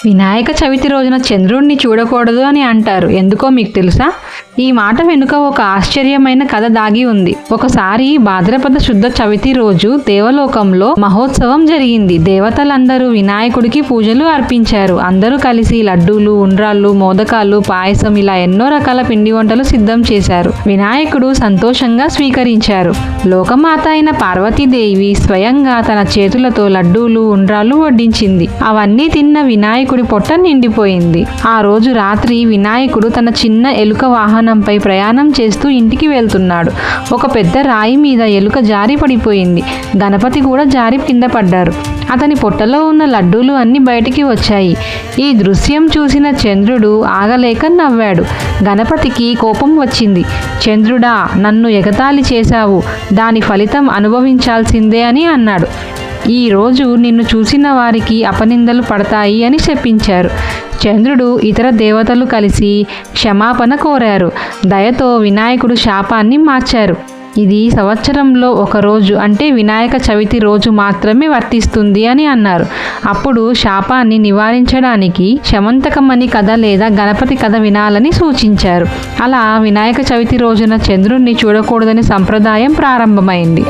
వినాయక చవితి రోజున చంద్రుణ్ణి చూడకూడదు అని అంటారు. ఎందుకో మీకు తెలుసా? ఈ మాట వెనుక ఒక ఆశ్చర్యమైన కథ దాగి ఉంది. ఒకసారి భాద్రపద శుద్ధ చవితి రోజు దేవలోకంలో మహోత్సవం జరిగింది. దేవతలందరూ వినాయకుడికి పూజలు అర్పించారు. అందరూ కలిసి లడ్డూలు, ఉండ్రాళ్ళు, మోదకాలు, పాయసం ఇలా ఎన్నో రకాల పిండి వంటలు సిద్ధం చేశారు. వినాయకుడు సంతోషంగా స్వీకరించారు. లోకమాత అయిన పార్వతీదేవి స్వయంగా తన చేతులతో లడ్డూలు, ఉండ్రాళ్ళు వడ్డించింది. అవన్నీ తిన్న వినాయకుడి పొట్ట నిండిపోయింది. ఆ రోజు రాత్రి వినాయకుడు తన చిన్న ఎలుక వాహనంపై ప్రయాణం చేస్తూ ఇంటికి వెళ్తున్నాడు. ఒక పెద్ద రాయి మీద ఎలుక జారి పడిపోయింది. గణపతి కూడా జారి కింద పడ్డారు. అతని పొట్టలో ఉన్న లడ్డూలు అన్నీ బయటికి వచ్చాయి. ఈ దృశ్యం చూసిన చంద్రుడు ఆగలేక నవ్వాడు. గణపతికి కోపం వచ్చింది. చంద్రుడా, నన్ను ఎగతాళి చేశావు, దాని ఫలితం అనుభవించాల్సిందే అని అన్నాడు. ఈ రోజు నిన్ను చూసిన వారికి అపనిందలు పడతాయి అని శపించారు. చంద్రుడు ఇతర దేవతలు కలిసి క్షమాపణ కోరారు. దయతో వినాయకుడు శాపాన్ని మార్చారు. ఇది సంవత్సరంలో ఒక రోజు, అంటే వినాయక చవితి రోజు మాత్రమే వర్తిస్తుంది అని అన్నారు. అప్పుడు శాపాన్ని నివారించడానికి శమంతకమణి కథ లేదా గణపతి కథ వినాలని సూచించారు. అలా వినాయక చవితి రోజున చంద్రుణ్ణి చూడకూడదని సంప్రదాయం ప్రారంభమైంది.